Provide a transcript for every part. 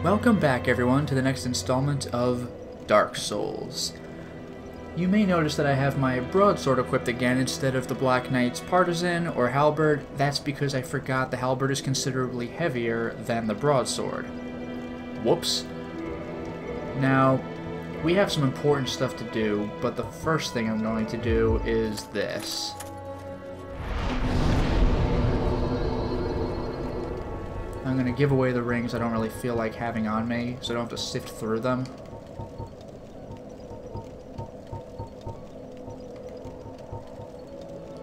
Welcome back, everyone, to the next installment of Dark Souls. You may notice that I have my broadsword equipped again instead of the Black Knight's partisan or halberd. That's because I forgot the halberd is considerably heavier than the broadsword. Whoops. Now, we have some important stuff to do, but the first thing I'm going to do is this. I'm going to give away the rings I don't really feel like having on me, so I don't have to sift through them.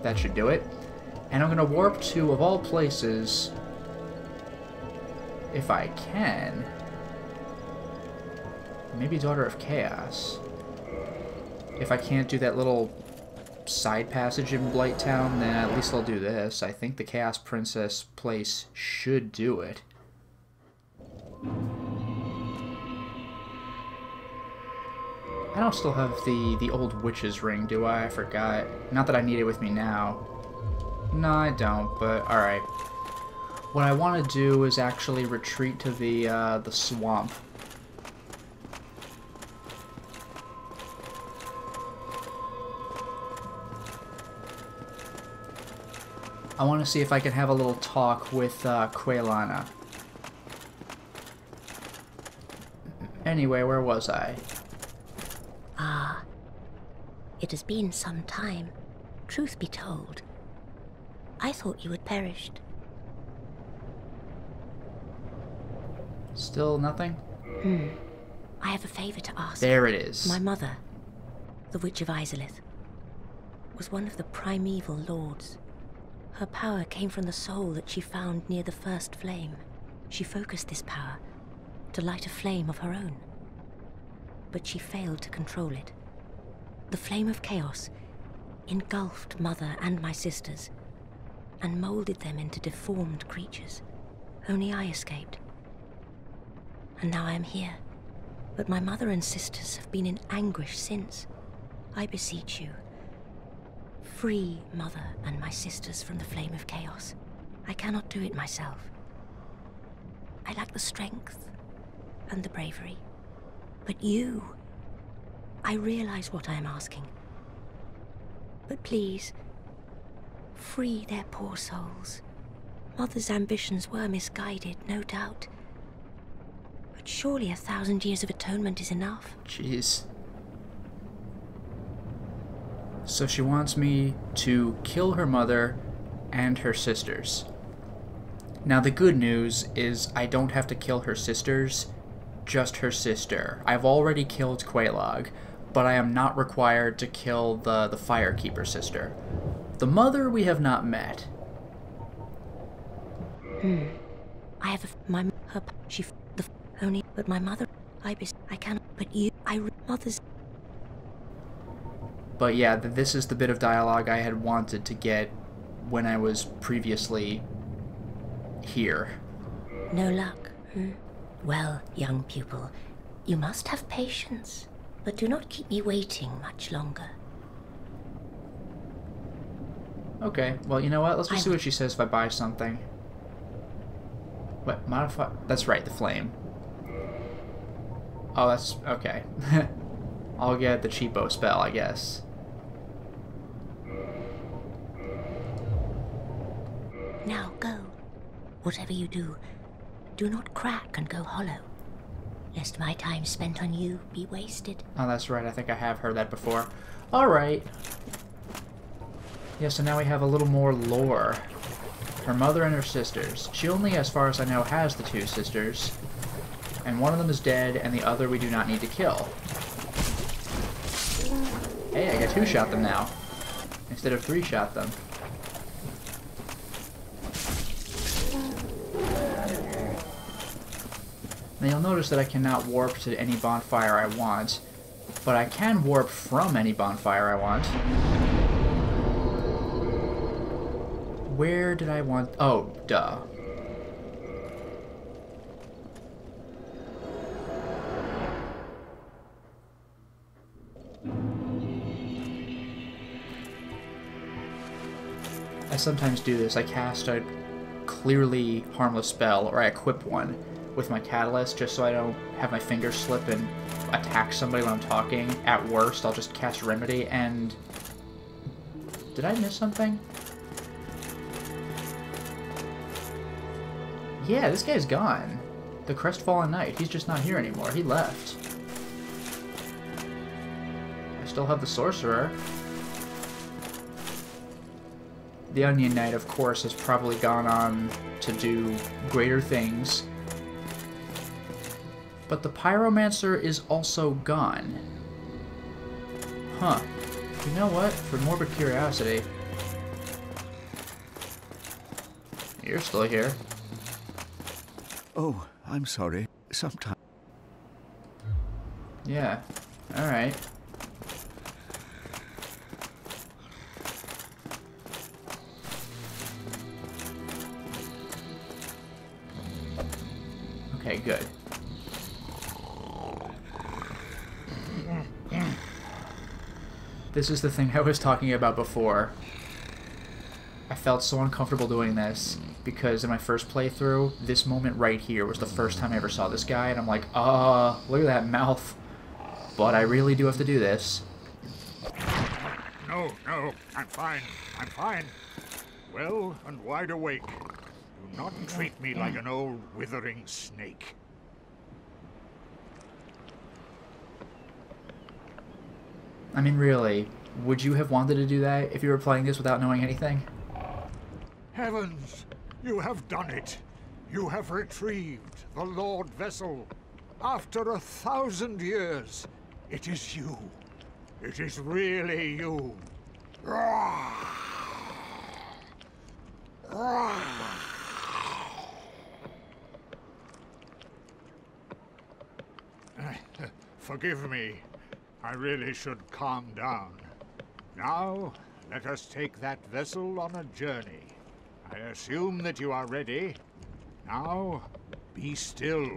That should do it. And I'm going to warp to, of all places, if I can, maybe Daughter of Chaos. If I can't do that little side passage in Blighttown, then at least I'll do this. I think the Chaos Princess place should do it. I don't still have the old witch's ring, do I? I forgot. Not that I need it with me now. No, I don't, but alright. What I want to do is actually retreat to the swamp. I want to see if I can have a little talk with Quelana. Anyway, where was I? Ah, it has been some time. Truth be told, I thought you had perished. Still nothing? I have a favor to ask. There it is. My mother, the Witch of Izalith, was one of the primeval lords. Her power came from the soul that she found near the first flame. She focused this power to light a flame of her own, but she failed to control it. The flame of chaos engulfed Mother and my sisters and molded them into deformed creatures. Only I escaped. And now I am here. But my mother and sisters have been in anguish since. I beseech you, free Mother and my sisters from the flame of chaos. I cannot do it myself. I lack the strength and the bravery. But you, I realize what I am asking. But please, free their poor souls. Mother's ambitions were misguided, no doubt. But surely 1,000 years of atonement is enough. Jeez. So she wants me to kill her mother and her sisters. Now the good news is I don't have to kill her sisters, just her sister. I've already killed Quelag, but I am not required to kill the Firekeeper sister. The mother we have not met. I have but my mother, I cannot, but you, mother's. But yeah, this is the bit of dialogue I had wanted to get when I was previously here. No luck, Well, young pupil, you must have patience, but do not keep me waiting much longer. Okay, well, you know what? Let's just see what she says if I buy something. What, modify? That's right, the flame. Oh, that's... okay. I'll get the cheapo spell, I guess. Now go. Whatever you do, do not crack and go hollow, lest my time spent on you be wasted. Oh, that's right. I think I have heard that before. Alright. Yeah, so now we have a little more lore. Her mother and her sisters. She only, as far as I know, has the two sisters. And one of them is dead, and the other we do not need to kill. Hey, I got two-shot them now, instead of three-shot them. Now you'll notice that I cannot warp to any bonfire I want, but I can warp from any bonfire I want. Where did I want... oh, duh. I sometimes do this. I cast a clearly harmless spell, or I equip one, with my catalyst, just so I don't have my fingers slip and attack somebody when I'm talking. At worst, I'll just cast Remedy, and... Did I miss something? Yeah, this guy's gone. The Crestfallen Knight. He's just not here anymore. He left. I still have the Sorcerer. The Onion Knight, of course, has probably gone on to do greater things. But the Pyromancer is also gone. Huh. You know what? For morbid curiosity... You're still here. Oh, I'm sorry. Sometime. Yeah. Alright. Okay, good. This is the thing I was talking about before. I felt so uncomfortable doing this because in my first playthrough, this moment right here was the first time I ever saw this guy, and I'm like, look at that mouth. But I really do have to do this. No, I'm fine. Well and wide awake. Do not treat me like an old withering snake. I mean, really, would you have wanted to do that if you were playing this without knowing anything? Heavens, you have done it. You have retrieved the Lord Vessel. After 1,000 years, it is you. It is really you. Forgive me. I really should calm down. Now, let us take that vessel on a journey. I assume that you are ready. Now, be still.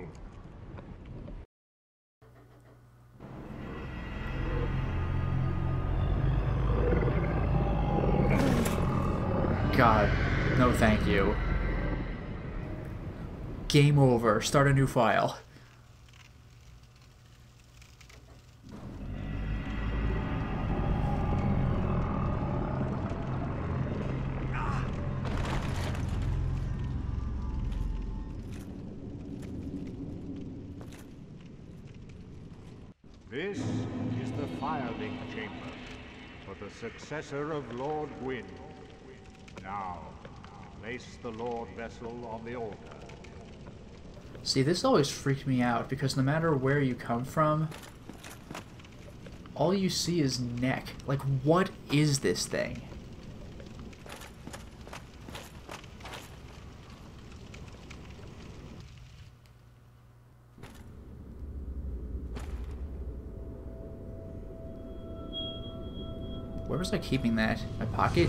God, no thank you. Game over. Start a new file. This is the Firelink Chamber for the successor of Lord Gwyn. Now, place the Lord Vessel on the altar. See, this always freaked me out, because no matter where you come from, all you see is neck. Like, what is this thing? Where was I keeping that? My pocket?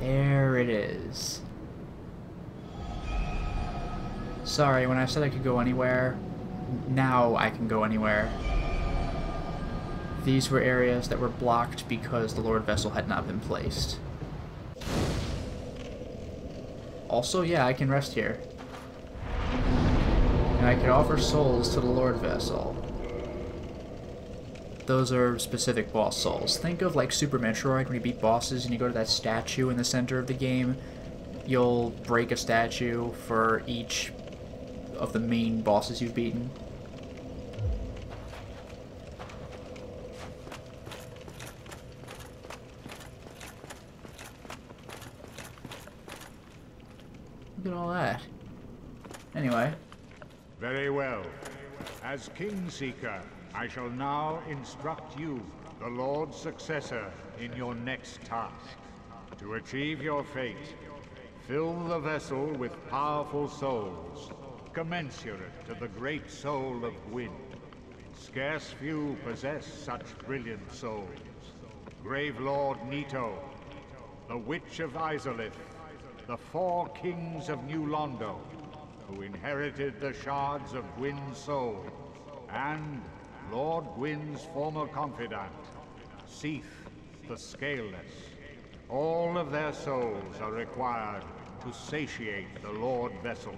There it is. Sorry, when I said I could go anywhere, now I can go anywhere. These were areas that were blocked because the Lord Vessel had not been placed. Also, yeah, I can rest here. And I can offer souls to the Lord Vessel. Those are specific boss souls. Think of like Super Metroid when you beat bosses and you go to that statue in the center of the game. You'll break a statue for each of the main bosses you've beaten. Look at all that. Anyway. Very well. As Kingseeker, I shall now instruct you, the Lord's successor, in your next task. To achieve your fate, fill the vessel with powerful souls. commensurate to the great soul of Gwyn. Scarce few possess such brilliant souls. Grave Lord Nito, the Witch of Izalith, the 4 kings of New Londo, who inherited the shards of Gwyn's soul, and Lord Gwyn's former confidant, Seath the Scaleless. All of their souls are required to satiate the Lord Vessel.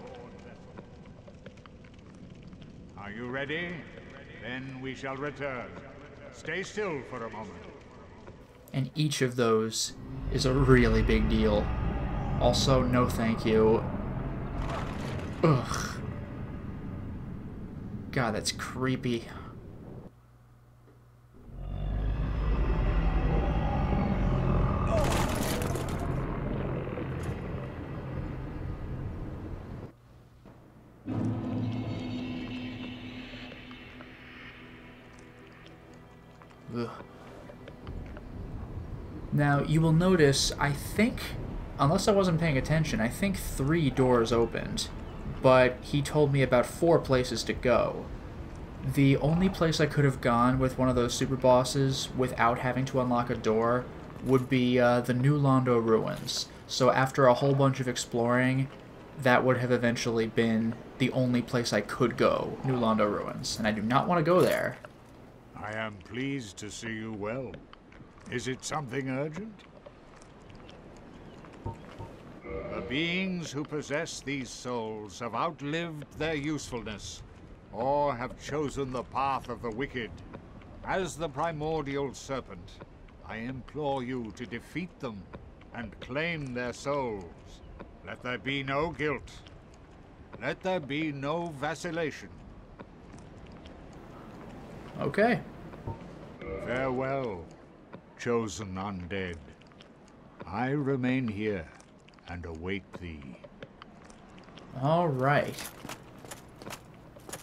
Are you ready? Then we shall return. Stay still for a moment. And each of those is a really big deal. Also, no thank you. Ugh. God, that's creepy. Ugh. Now, you will notice, I think, unless I wasn't paying attention, I think 3 doors opened, but he told me about 4 places to go. The only place I could have gone with one of those super bosses without having to unlock a door would be the New Londo ruins. So after a whole bunch of exploring, that would have eventually been the only place I could go, New Londo ruins, and I do not want to go there. I am pleased to see you well. Is it something urgent? The beings who possess these souls have outlived their usefulness, or have chosen the path of the wicked. As the primordial serpent, I implore you to defeat them and claim their souls. Let there be no guilt. Let there be no vacillation. Okay. Farewell, chosen undead. I remain here and await thee. Alright.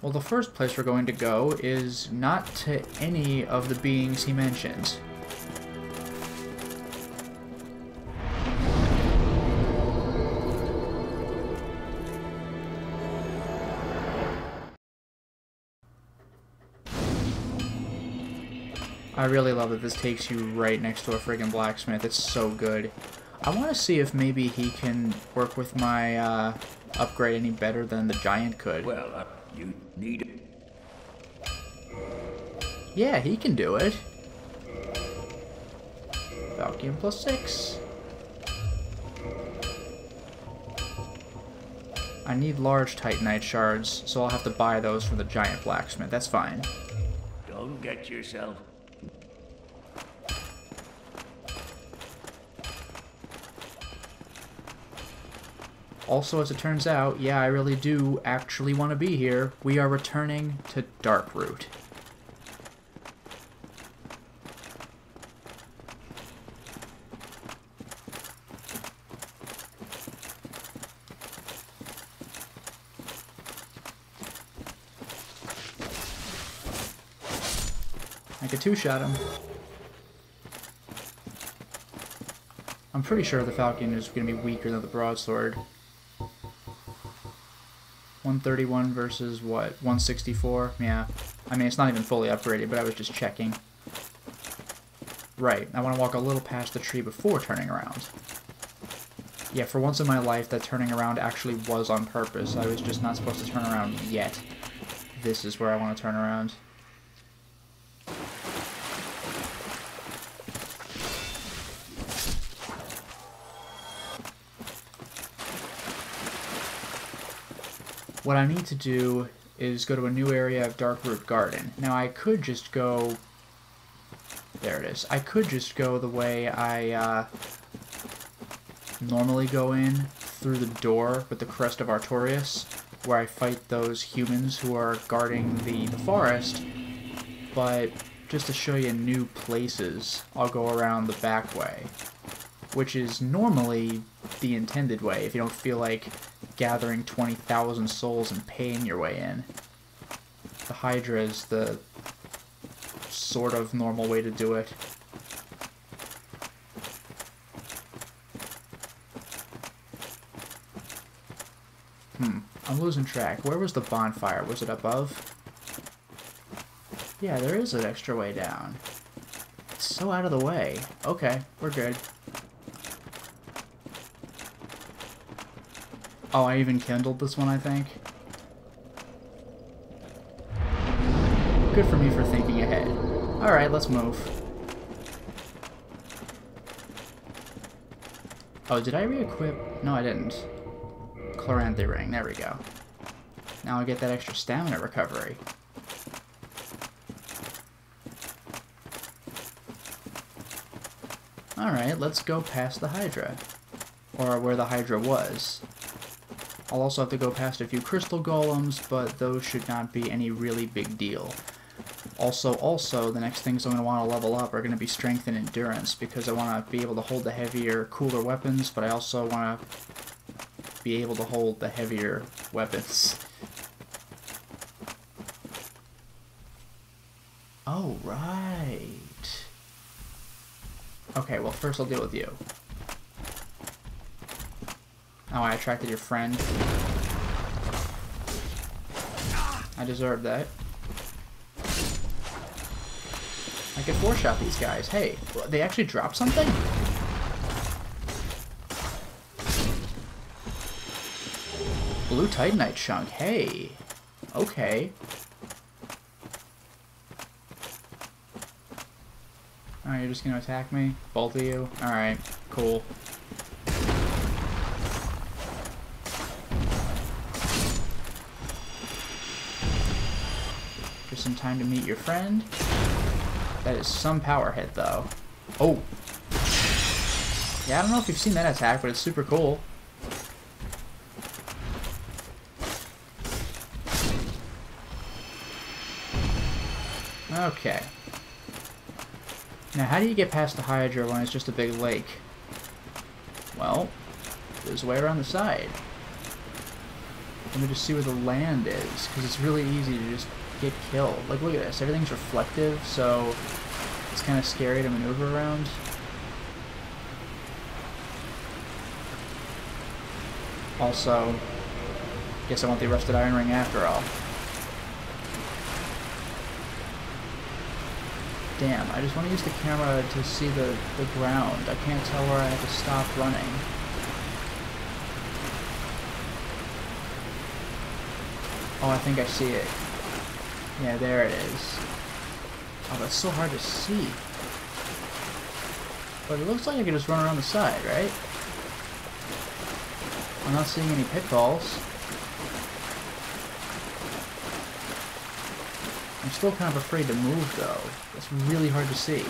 Well, the first place we're going to go is not to any of the beings he mentioned. I really love that this takes you right next to a friggin' blacksmith. It's so good. I want to see if maybe he can work with my upgrade any better than the giant could. Well, you need it. Yeah, he can do it. Falcon +6. I need large Titanite shards, so I'll have to buy those from the giant blacksmith. That's fine. Don't get yourself. Also, as it turns out, yeah, I really do actually want to be here. We are returning to Darkroot. I could two-shot him. I'm pretty sure the Falcon is going to be weaker than the Broadsword. 131 versus what? 164? Yeah. I mean, it's not even fully upgraded, but I was just checking. Right. I want to walk a little past the tree before turning around. Yeah, for once in my life, that turning around actually was on purpose. I was just not supposed to turn around yet. This is where I want to turn around. What I need to do is go to a new area of Darkroot Garden. Now, I could just go... There it is. I could just go the way I normally go in, through the door with the Crest of Artorias, where I fight those humans who are guarding the forest. But just to show you new places, I'll go around the back way, which is normally the intended way, if you don't feel like gathering 20,000 souls and paying your way in. The Hydra is the sort of normal way to do it. I'm losing track. Where was the bonfire? Was it above? Yeah, there is an extra way down. It's so out of the way. Okay, we're good. Oh, I even kindled this one, I think. Good for me for thinking ahead. Alright, let's move. Oh, did I re-equip? No, I didn't. Chloranthy ring, there we go. Now I get that extra stamina recovery. Alright, let's go past the Hydra. Or where the Hydra was. I'll also have to go past a few crystal golems, but those should not be any really big deal. Also, the next things I'm going to want to level up are going to be strength and endurance, because I want to be able to hold the heavier, cooler weapons, but I also want to be able to hold the heavier weapons. Oh, right. Okay, well, first I'll deal with you. Oh, I attracted your friend. I deserve that. I could four-shot these guys. Hey, they actually dropped something? Blue Titanite chunk. Hey. Okay. Alright, you're just gonna attack me? Both of you? Alright, cool. Just some time to meet your friend. That is some power hit, though. Oh! Yeah, I don't know if you've seen that attack, but it's super cool. Okay. Now, how do you get past the Hydra when it's just a big lake? Well, there's a way around the side. Let me just see where the land is, because it's really easy to just get killed. Like, look at this. Everything's reflective, so it's kind of scary to maneuver around. Also, guess I want the rusted iron ring after all. Damn, I just want to use the camera to see the ground. I can't tell where I have to stop running. Oh, I think I see it. Yeah, there it is. Oh, that's so hard to see. But it looks like I can just run around the side, right? I'm not seeing any pitfalls. I'm still kind of afraid to move, though. It's really hard to see.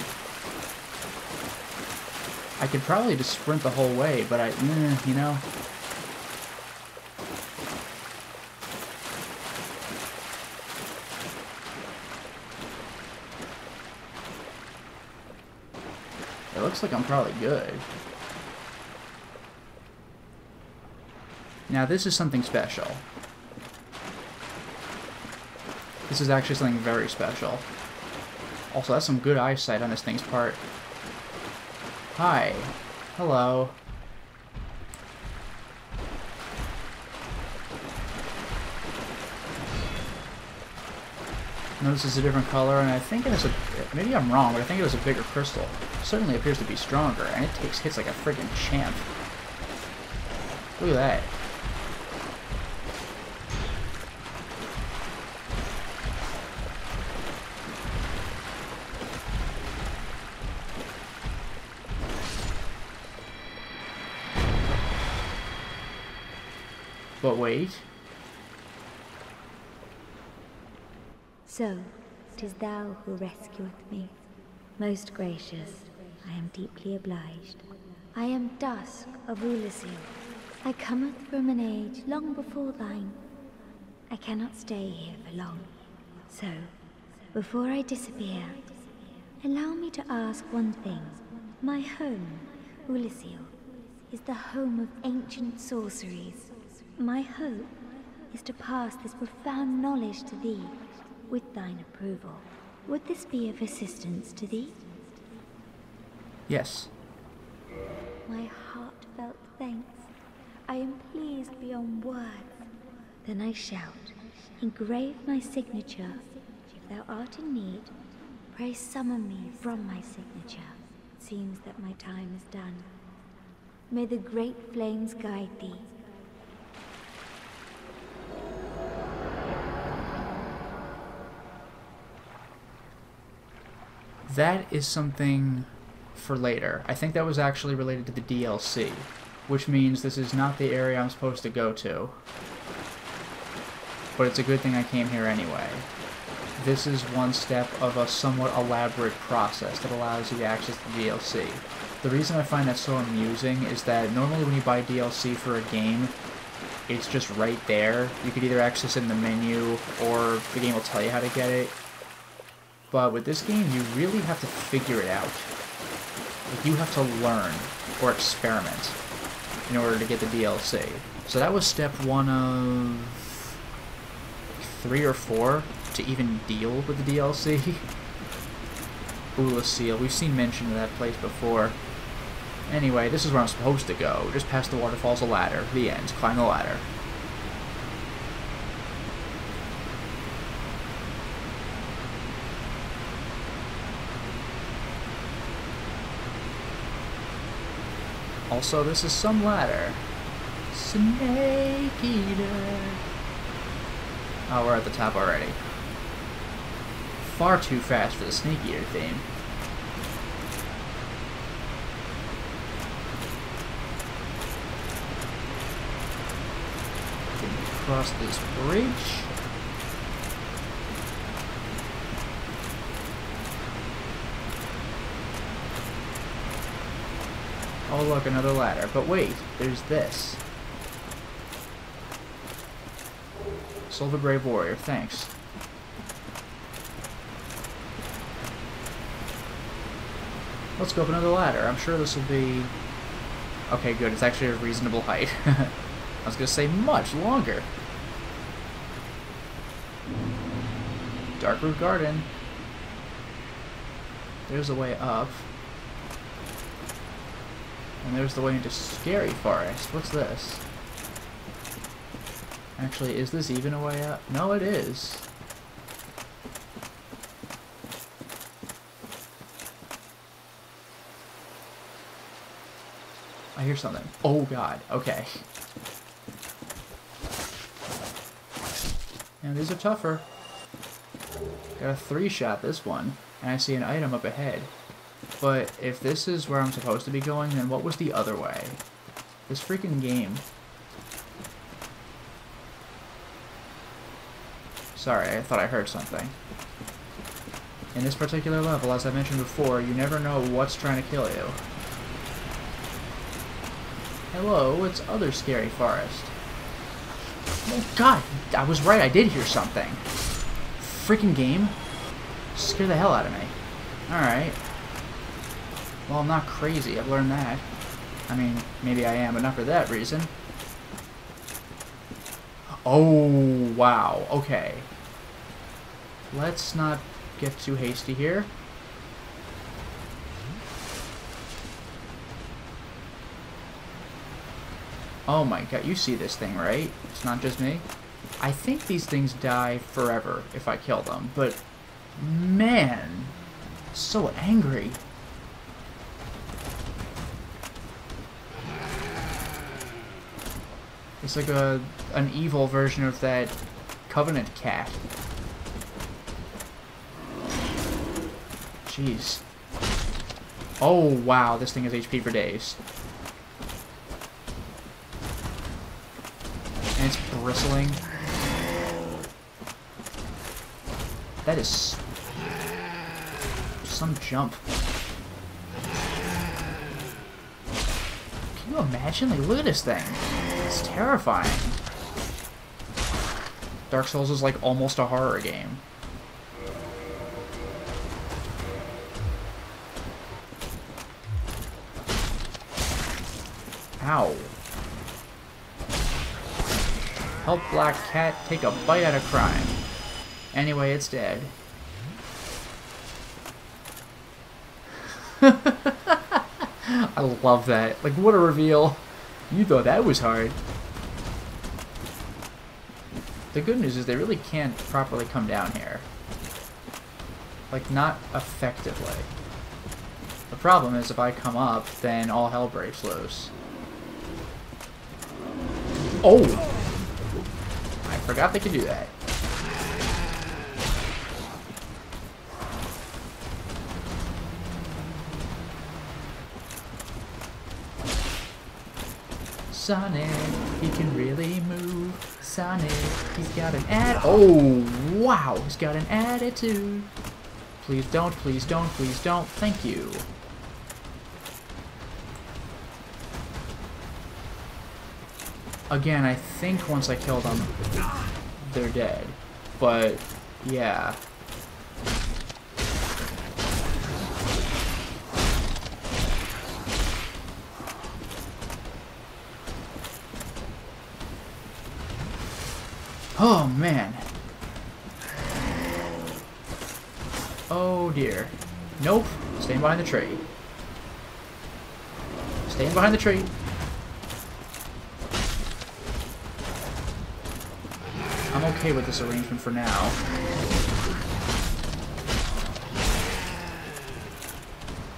I could probably just sprint the whole way, but you know. It looks like I'm probably good. Now, this is something special. This is actually something very special. Also, that's some good eyesight on this thing's part. Hi. Hello. Notice it's a different color, and I think it is maybe I'm wrong, but I think it was a bigger crystal. It certainly appears to be stronger, and it takes hits like a friggin' champ. Look at that. But wait. So, 'tis thou who rescueth me. Most gracious, I am deeply obliged. I am Dusk of Oolacile. I cometh from an age long before thine. I cannot stay here for long. So, before I disappear, allow me to ask one thing. My home, Oolacile, is the home of ancient sorceries. My hope is to pass this profound knowledge to thee, with thine approval. Would this be of assistance to thee? Yes. My heartfelt thanks. I am pleased beyond words. Then I shout, engrave my signature. If thou art in need, pray summon me from my signature. It seems that my time is done. May the great flames guide thee. That is something for later. I think that was actually related to the DLC, which means this is not the area I'm supposed to go to. But it's a good thing I came here anyway. This is one step of a somewhat elaborate process that allows you to access the DLC. The reason I find that so amusing is that normally when you buy DLC for a game, it's just right there. You could either access it in the menu, or the game will tell you how to get it. But with this game, you really have to figure it out. Like, you have to learn, or experiment, in order to get the DLC. So that was step 1 of 3 or 4 to even deal with the DLC. Oolacile, we've seen mention of that place before. Anyway, this is where I'm supposed to go. Just past the waterfall's a ladder. The end. Climb the ladder. Also, this is some ladder. Snake Eater. Oh, we're at the top already. Far too fast for the Snake Eater theme. Across this bridge. Oh look, another ladder. But wait, there's this. Silver Brave Warrior, thanks. Let's go up another ladder. I'm sure this will be... Okay, good. It's actually a reasonable height. I was going to say much longer. Darkroot Garden. There's a way up. And there's the way into Scary Forest. What's this? Actually, is this even a way up? No, it is. I hear something. Oh god, okay. And these are tougher. Got a 3-shot this one, and I see an item up ahead. But if this is where I'm supposed to be going, then what was the other way? This freaking game. Sorry, I thought I heard something. In this particular level, as I mentioned before, you never know what's trying to kill you. Hello, it's other Scary Forest. Oh god, I was right, I did hear something. Freaking game. Scared the hell out of me. Alright. Well, I'm not crazy, I've learned that. I mean, maybe I am, but not for that reason. Oh, wow, okay. Let's not get too hasty here. Oh my god, you see this thing, right? It's not just me. I think these things die forever if I kill them, but man, so angry. It's like an evil version of that Covenant cat. Jeez. Oh wow, this thing has HP for days. And it's bristling. That is some jump. Can you imagine? Like, look at this thing. It's terrifying. Dark Souls is like almost a horror game. Ow. Help Black Cat take a bite out of crime. Anyway, it's dead. I love that. Like, what a reveal. You thought that was hard. The good news is they really can't properly come down here. Like, not effectively. The problem is if I come up, then all hell breaks loose. Oh! I forgot they could do that. Sonic, he can really move. Sonic, he's got an oh, wow, he's got an attitude. Please don't, please don't, please don't. Thank you. Again, I think once I kill them, they're dead. But, yeah. Oh, man. Oh, dear. Nope. Staying behind the tree. Staying behind the tree. I'm okay with this arrangement for now.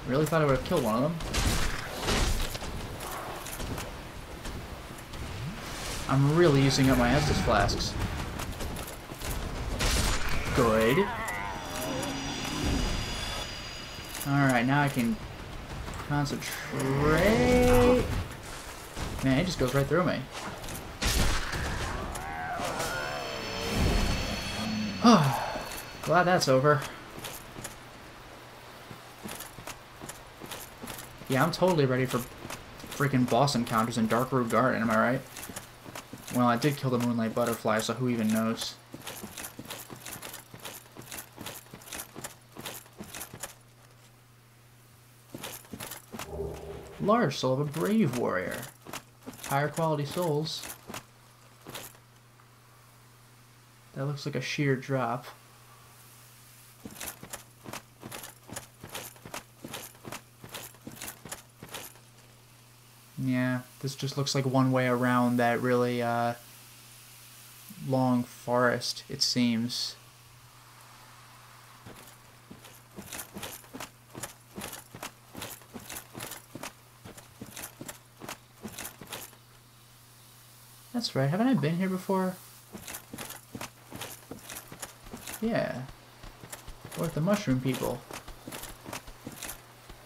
Really thought I would have killed one of them. I'm really using up my Estus flasks. Good. Alright, now I can concentrate. Man, it just goes right through me. Glad that's over. Yeah, I'm totally ready for freaking boss encounters in Darkroot Garden, am I right? Well, I did kill the Moonlight Butterfly, so who even knows? Large soul of a brave warrior. Higher quality souls. That looks like a sheer drop. Yeah, this just looks like one way around that really long forest, it seems. That's right, haven't I been here before? Yeah. Or with the mushroom people.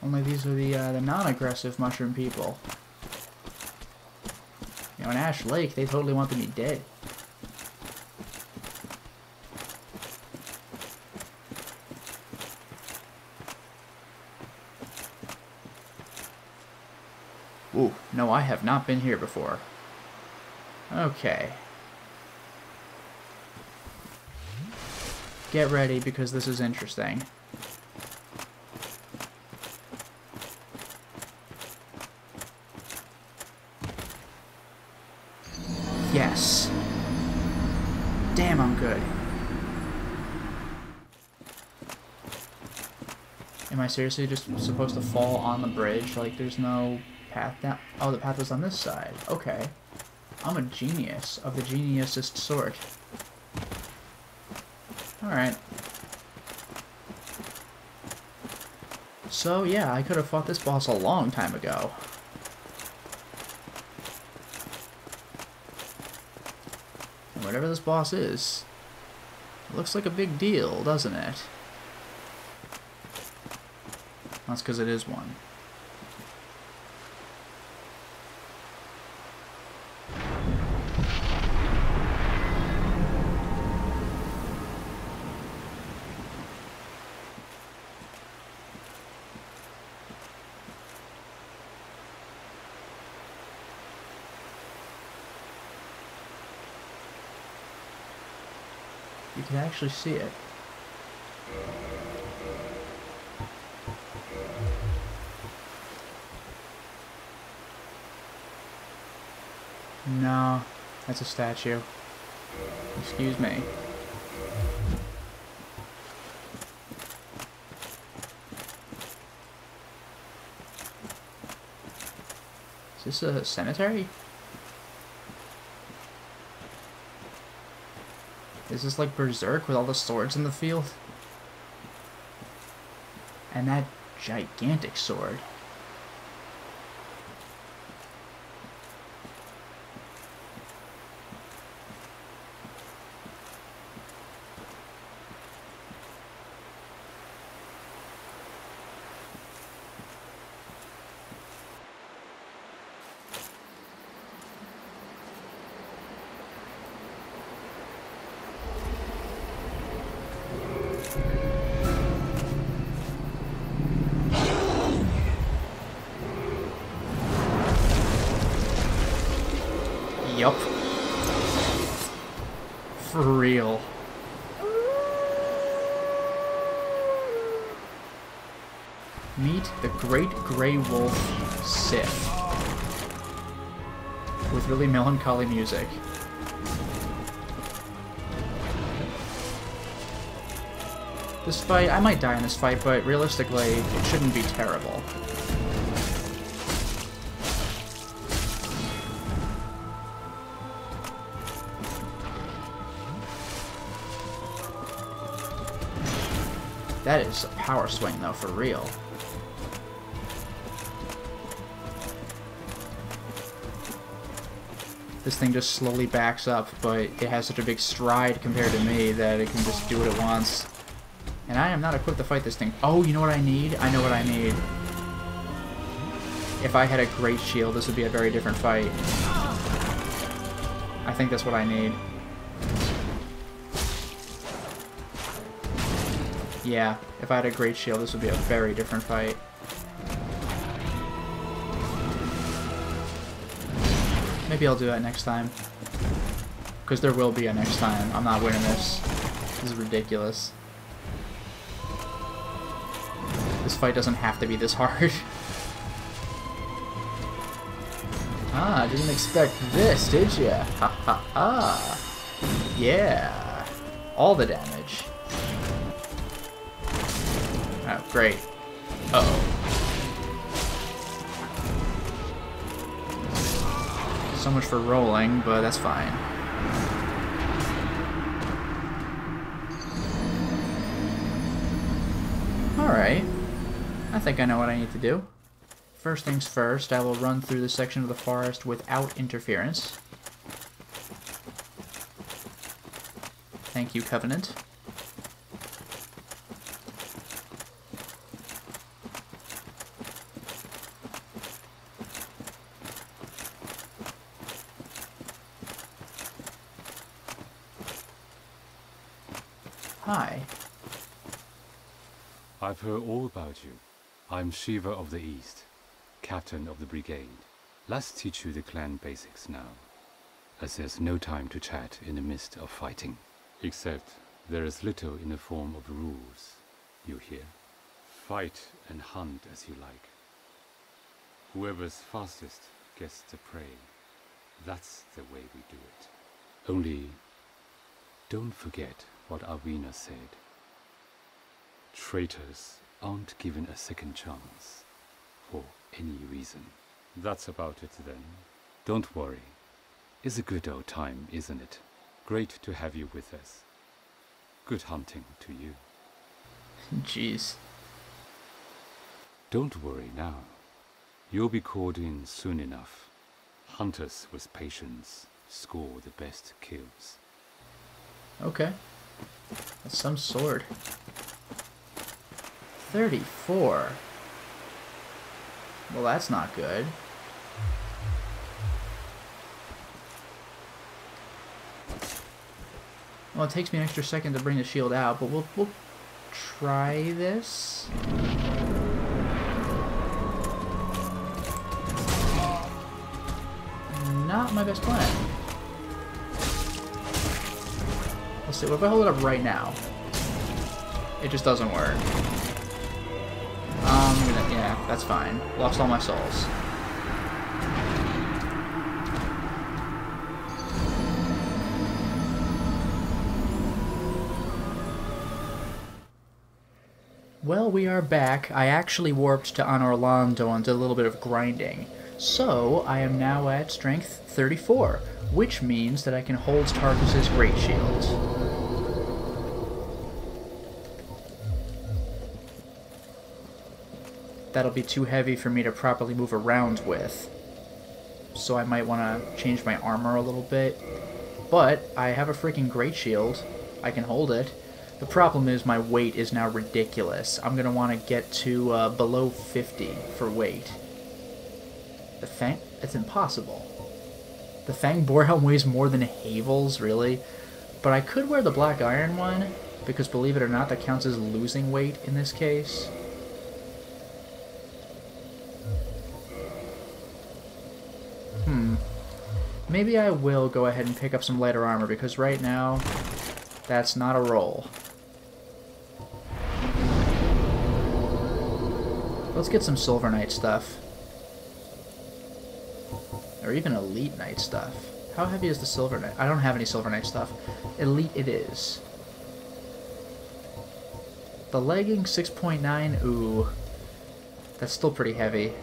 Only these are the non-aggressive mushroom people. You know, in Ash Lake, they totally wanted me dead. Ooh, no, I have not been here before. Okay. Get ready, because this is interesting. Yes. Damn, I'm good. Am I seriously just supposed to fall on the bridge? Like, there's no path down? Oh, the path was on this side. Okay. I'm a genius of the geniusest sort. Alright. So, yeah, I could have fought this boss a long time ago. And whatever this boss is, it looks like a big deal, doesn't it? That's because it is one. You can actually see it. No, that's a statue. Excuse me. Is this a cemetery? Is this like Berserk with all the swords in the field? And that gigantic sword. Yup. For real. Meet the Great Grey Wolf Sith. With really melancholy music. This fight, I might die in this fight, but realistically, it shouldn't be terrible. That is a power swing, though, for real. This thing just slowly backs up, but it has such a big stride compared to me that it can just do it at once. And I am not equipped to fight this thing. Oh, you know what I need? I know what I need. If I had a great shield, this would be a very different fight. I think that's what I need. Yeah, if I had a great shield, this would be a very different fight. Maybe I'll do that next time. Because there will be a next time. I'm not winning this. This is ridiculous. This fight doesn't have to be this hard. Ah, I didn't expect this, did ya? Ha ha ha. Yeah. All the damage. Oh, great. Uh-oh. So much for rolling, but that's fine. Alright. I think I know what I need to do. First things first, I will run through this section of the forest without interference. Thank you, Covenant. Hi. I've heard all about you. I'm Shiva of the East, captain of the brigade. Let's teach you the clan basics now, as there's no time to chat in the midst of fighting. Except there is little in the form of rules, you hear? Fight and hunt as you like. Whoever's fastest gets the prey. That's the way we do it. Only, don't forget what Arvina said. Traitors aren't given a second chance, for any reason. That's about it then. Don't worry. It's a good old time, isn't it? Great to have you with us. Good hunting to you. Jeez. Don't worry now. You'll be called in soon enough. Hunters with patience score the best kills. Okay. That's some sword. 34. Well, that's not good. Well, it takes me an extra second to bring the shield out, but we'll try this. Not my best plan. Let's see, what if I hold it up right now? It just doesn't work. Yeah, that's fine. Lost all my souls. Well, we are back. I actually warped to Orlando and did a little bit of grinding. So, I am now at strength 34, which means that I can hold Tarkus's Great Shield. that'll be too heavy for me to properly move around with. So I might want to change my armor a little bit. But I have a freaking great shield. I can hold it. The problem is my weight is now ridiculous. I'm going to want to get to below 50 for weight. The Fang... It's impossible. The Fang Boarhelm weighs more than Havel's, really? But I could wear the Black Iron one, because believe it or not, that counts as losing weight in this case. Maybe I will go ahead and pick up some lighter armor, because right now, that's not a roll. Let's get some Silver Knight stuff. Or even Elite Knight stuff. How heavy is the Silver Knight? I don't have any Silver Knight stuff. Elite it is. The legging 6.9, ooh. That's still pretty heavy.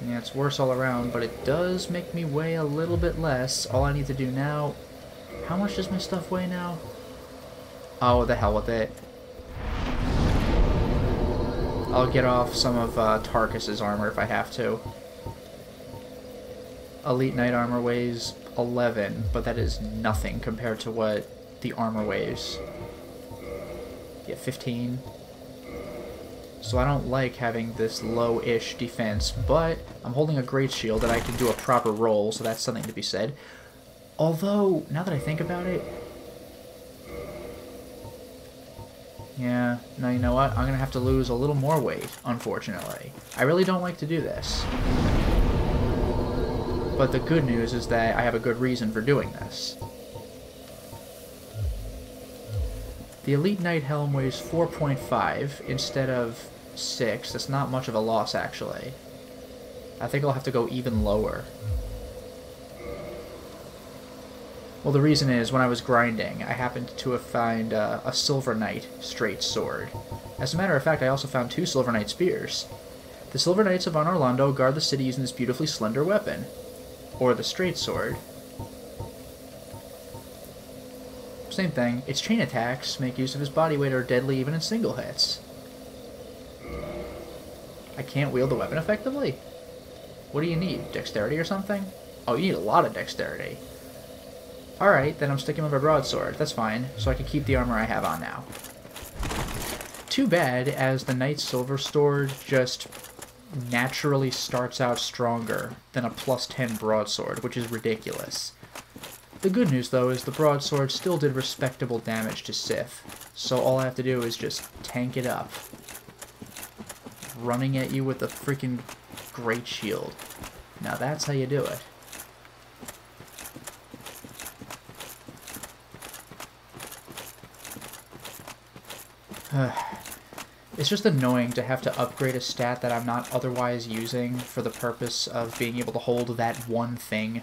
Yeah, it's worse all around, but it does make me weigh a little bit less. All I need to do now... How much does my stuff weigh now? Oh, the hell with it. I'll get off some of Tarkus's armor if I have to. Elite Knight armor weighs 11, but that is nothing compared to what the armor weighs. Yeah, 15. So I don't like having this low-ish defense, but I'm holding a great shield that I can do a proper roll, so that's something to be said. Although, now that I think about it... Yeah, no, you know what? I'm going to have to lose a little more weight, unfortunately. I really don't like to do this. But the good news is that I have a good reason for doing this. The Elite Knight helm weighs 4.5 instead of 6. That's not much of a loss, actually. I think I'll have to go even lower. Well, the reason is, when I was grinding, I happened to find a Silver Knight straight sword. As a matter of fact, I also found 2 Silver Knight spears. The Silver Knights of Orlando guard the city using this beautifully slender weapon. Or the straight sword. Same thing. Its chain attacks make use of his body weight or are deadly even in single hits. I can't wield the weapon effectively? What do you need? Dexterity or something? Oh, you need a lot of dexterity. Alright, then I'm sticking with my broadsword. That's fine, so I can keep the armor I have on now. Too bad, as the Knight's Silver Sword just naturally starts out stronger than a +10 broadsword, which is ridiculous. The good news, though, is the broadsword still did respectable damage to Sif, so all I have to do is just tank it up. Running at you with a freaking great shield. Now that's how you do it. It's just annoying to have to upgrade a stat that I'm not otherwise using for the purpose of being able to hold that one thing.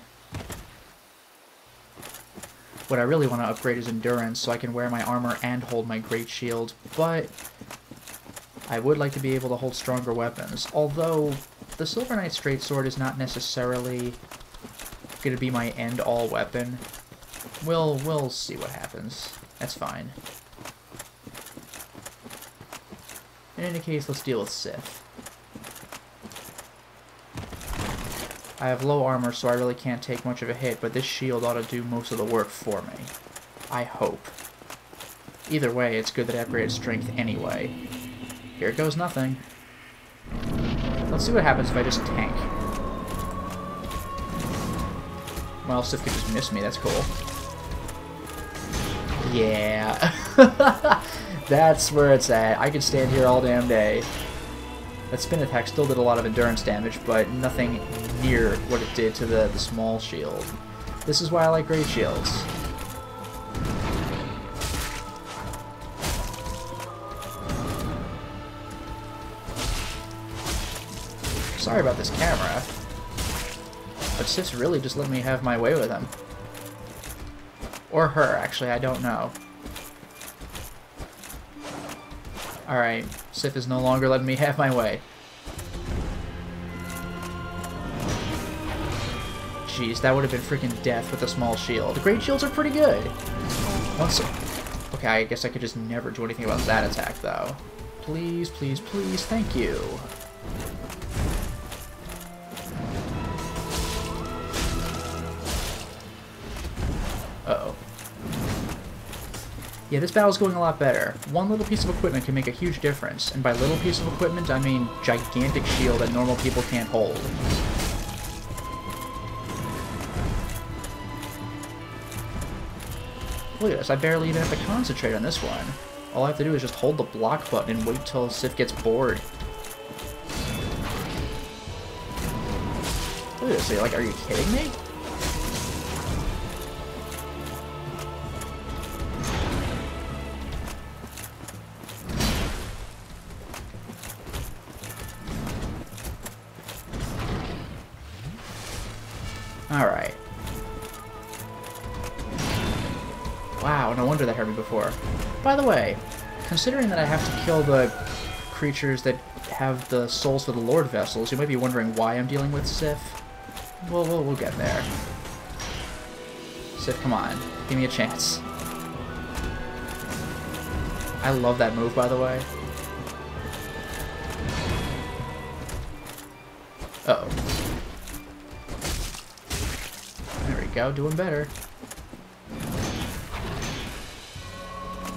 What I really want to upgrade is endurance, so I can wear my armor and hold my great shield, but I would like to be able to hold stronger weapons, although the Silver Knight straight sword is not necessarily going to be my end-all weapon. We'll see what happens. That's fine. In any case, let's deal with Sif. I have low armor, so I really can't take much of a hit, but this shield ought to do most of the work for me. I hope. Either way, it's good that I upgraded strength anyway. Here goes nothing. Let's see what happens if I just tank. Well, Sif could just miss me, that's cool. Yeah. That's where it's at. I could stand here all damn day. That spin attack still did a lot of endurance damage, but nothing near what it did to the small shield. This is why I like great shields. Sorry about this camera, but Sif's really just let me have my way with him. Or her, actually, I don't know. Alright, Sif is no longer letting me have my way. Jeez, that would have been freaking death with a small shield. Great shields are pretty good. Okay, I guess I could just never do anything about that attack, though. Please, please, please, thank you. Uh-oh. Yeah, this battle's going a lot better. One little piece of equipment can make a huge difference, and by little piece of equipment, I mean gigantic shield that normal people can't hold. Look at this, I barely even have to concentrate on this one. All I have to do is just hold the block button and wait till Sif gets bored. Look at this, like, are you kidding me? Alright. Wow, no wonder that hurt me before. By the way, considering that I have to kill the creatures that have the souls for the Lord Vessels, you might be wondering why I'm dealing with Sif. Well, we'll get there. Sif, come on. Give me a chance. I love that move, by the way. Uh-oh. There we go, doing better.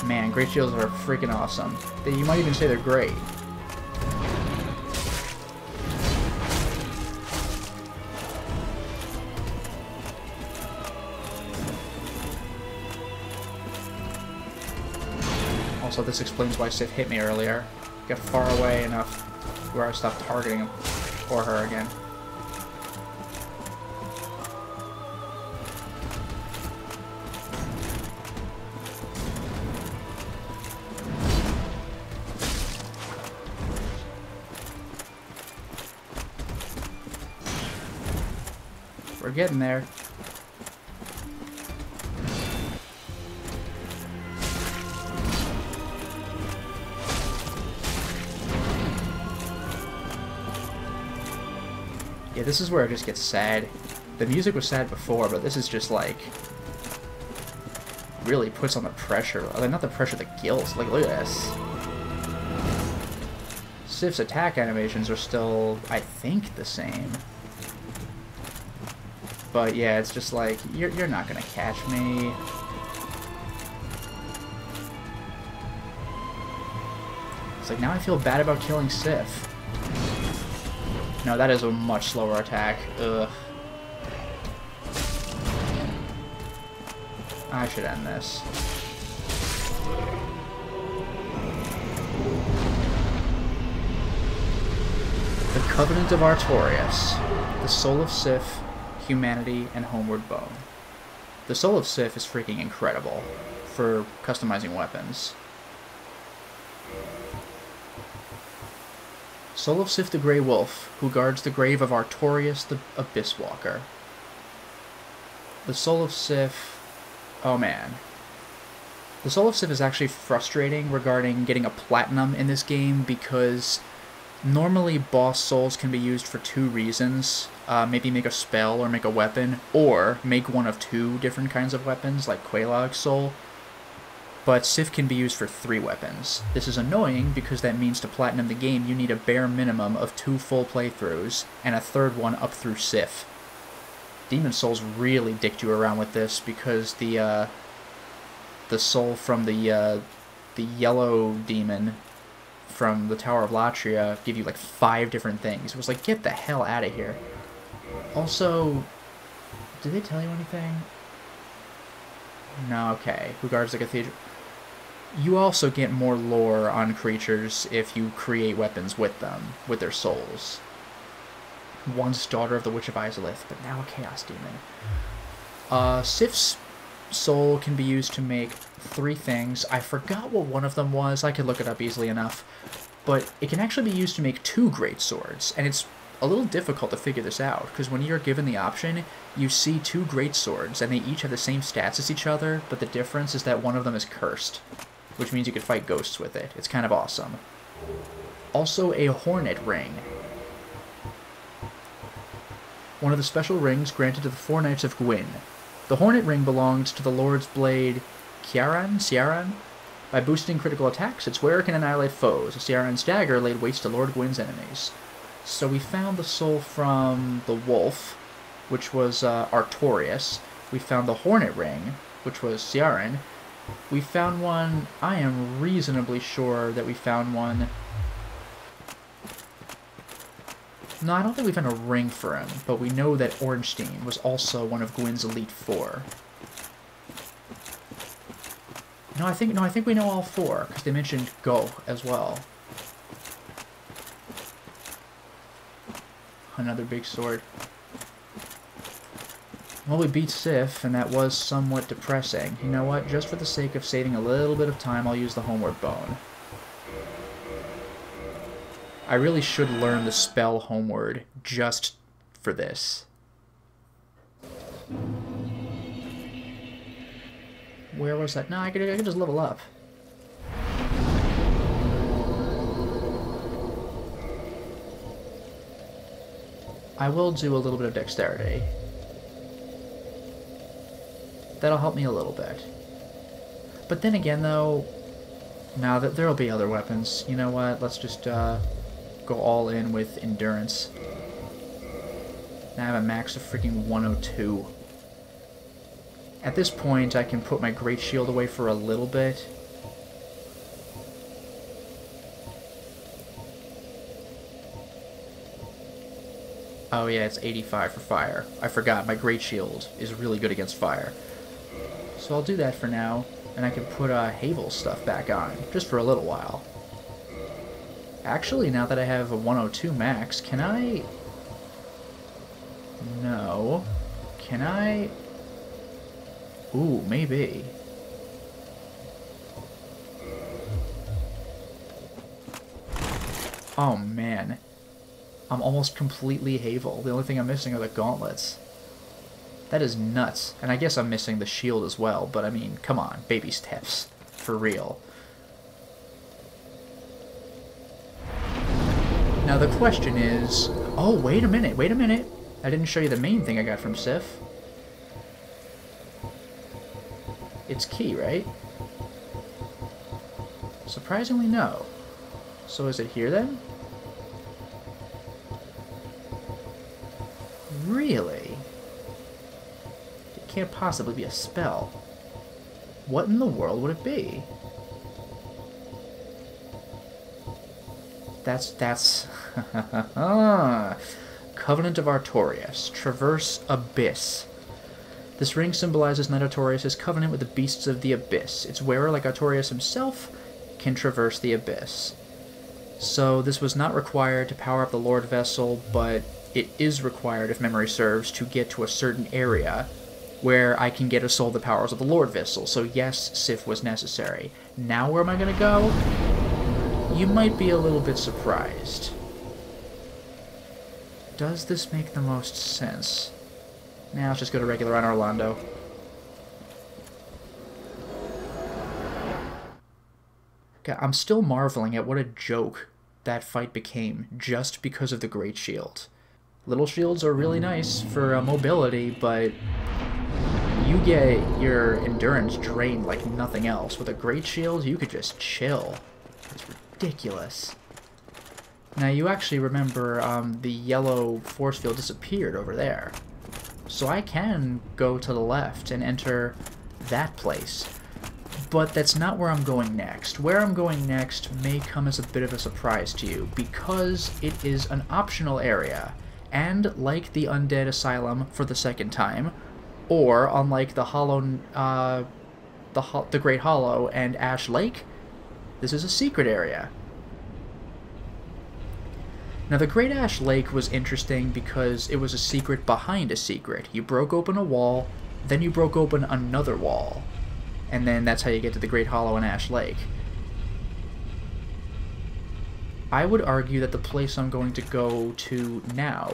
Man, great shields are freaking awesome. You might even say they're great. Also, this explains why Sif hit me earlier. Got far away enough where I stopped targeting him or her again. We're getting there. Yeah, this is where it just gets sad. The music was sad before, but this is just like really puts on the pressure. Like, not the pressure, the guilt. Like, look at this. Sif's attack animations are still, I think, the same. But yeah, it's just like, you're not gonna catch me. It's like, now I feel bad about killing Sif. No, that is a much slower attack. Ugh. I should end this. The Covenant of Artorias. The Soul of Sif. Humanity, and Homeward Bone. The Soul of Sif is freaking incredible for customizing weapons. Soul of Sif the Grey Wolf, who guards the grave of Artorias the Abyss Walker. The Soul of Sif... Oh man. The Soul of Sif is actually frustrating regarding getting a platinum in this game because normally boss souls can be used for two reasons. Maybe make a spell or make a weapon, or make one of two different kinds of weapons, like Quelana's soul. But Sif can be used for 3 weapons. This is annoying because that means to platinum the game you need a bare minimum of 2 full playthroughs, and a third one up through Sif. Demon Souls really dicked you around with this because the soul from the yellow demon from the Tower of Latria give you like 5 different things. It was like, get the hell out of here. Also, did they tell you anything? No, okay. Who guards the cathedral? You also get more lore on creatures if you create weapons with them, with their souls. Once daughter of the Witch of Izalith, but now a Chaos Demon. Sif's soul can be used to make 3 things. I forgot what one of them was. I could look it up easily enough. But it can actually be used to make 2 great swords, and it's a little difficult to figure this out, because when you're given the option, you see 2 great swords, and they each have the same stats as each other, but the difference is that one of them is cursed, which means you could fight ghosts with it. It's kind of awesome. Also, a Hornet Ring. One of the special rings granted to the 4 Knights of Gwyn. The Hornet Ring belonged to the Lord's Blade Ciaran, By boosting critical attacks, its wearer can annihilate foes. Ciaran's dagger laid waste to Lord Gwyn's enemies. So we found the soul from the wolf, which was Artorias. We found the hornet ring, which was Ciaran. We found one... I am reasonably sure that we found one... No, I don't think we found a ring for him, but we know that Ornstein was also one of Gwyn's Elite Four. No, I think we know all four, because they mentioned Go as well. Another big sword. Well, we beat Sif, and that was somewhat depressing. You know what? Just for the sake of saving a little bit of time, I'll use the Homeward Bone. I really should learn the spell Homeward just for this. Where was that? No, I could just level up. I will do a little bit of dexterity. That'll help me a little bit. But then again, though, now that there'll be other weapons. You know what? Let's just go all in with endurance. Now I have a max of freaking 102. At this point, I can put my Great Shield away for a little bit. Oh yeah, it's 85 for fire. I forgot, my Great Shield is really good against fire. So I'll do that for now, and I can put Havel's stuff back on, just for a little while. Actually, now that I have a 102 max, can I... No. Can I... Ooh, maybe. Oh man. I'm almost completely Havel. The only thing I'm missing are the gauntlets. That is nuts. And I guess I'm missing the shield as well, but I mean, come on, baby steps. For real. Now the question is... Oh, wait a minute, wait a minute. I didn't show you the main thing I got from Sif. It's key, right? Surprisingly, no. So is it here then? Really? It can't possibly be a spell. What in the world would it be? That's... Covenant of Artorias. Traverse Abyss. This ring symbolizes Knight Artorias' covenant with the beasts of the Abyss. Its wearer, like Artorias himself, can traverse the Abyss. So this was not required to power up the Lord Vessel, but it is required, if memory serves, to get to a certain area where I can get a soul of the powers of the Lord Vessel. So yes, Sif was necessary. Now where am I going to go? You might be a little bit surprised. Does this make the most sense? Now let's just go to regular on Orlando. God, I'm still marveling at what a joke that fight became just because of the Great Shield. Little shields are really nice for mobility, but you get your endurance drained like nothing else. With a Great Shield, you could just chill. It's ridiculous. Now, you actually remember the yellow force field disappeared over there. So I can go to the left and enter that place. But that's not where I'm going next. Where I'm going next may come as a bit of a surprise to you, because it is an optional area. And like the Undead Asylum for the second time, or unlike the the Great Hollow and Ash Lake, this is a secret area. Now, the Great Ash Lake was interesting because it was a secret behind a secret. You broke open a wall, then you broke open another wall, and then that's how you get to the Great Hollow and Ash Lake. I would argue that the place I'm going to go to now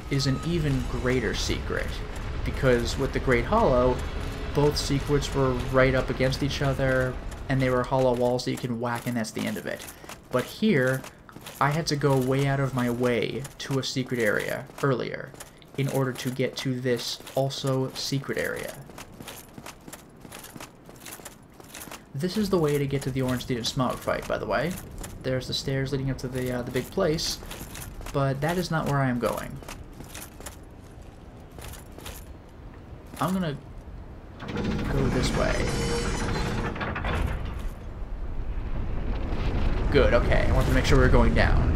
is an even greater secret, because with the Great Hollow, both secrets were right up against each other, and they were hollow walls that you can whack, and that's the end of it. But here, I had to go way out of my way to a secret area earlier in order to get to this also secret area. This is the way to get to the Orange Deed and Smog fight, by the way. There's the stairs leading up to the big place, but that is not where I am going. I'm gonna go this way. Good, okay. I want to make sure we're going down.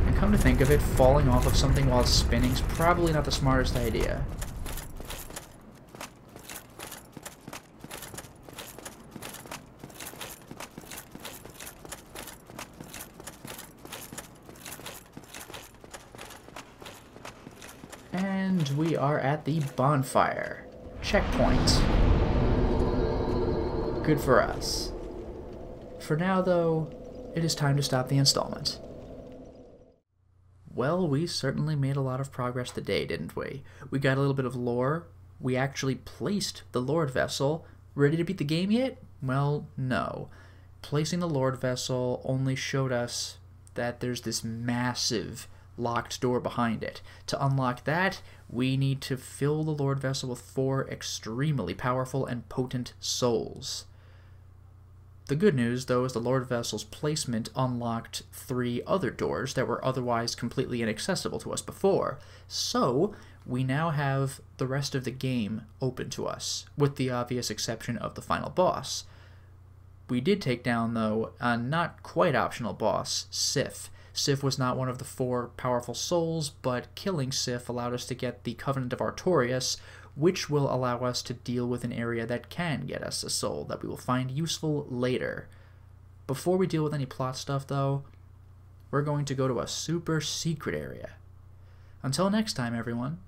And come to think of it, falling off of something while it's spinning is probably not the smartest idea. And we are at the bonfire. Checkpoint. Good for us. For now, though, it is time to stop the installment. Well, we certainly made a lot of progress today, didn't we? We got a little bit of lore. We actually placed the Lord Vessel. Ready to beat the game yet? Well, no. Placing the Lord Vessel only showed us that there's this massive locked door behind it. To unlock that, we need to fill the Lord Vessel with 4 extremely powerful and potent souls. The good news, though, is the Lord Vessel's placement unlocked 3 other doors that were otherwise completely inaccessible to us before. So, we now have the rest of the game open to us, with the obvious exception of the final boss. We did take down, though, a not quite optional boss, Sif. Sif was not one of the 4 powerful souls, but killing Sif allowed us to get the Covenant of Artorias, which will allow us to deal with an area that can get us a soul that we will find useful later. Before we deal with any plot stuff, though, we're going to go to a super secret area. Until next time, everyone.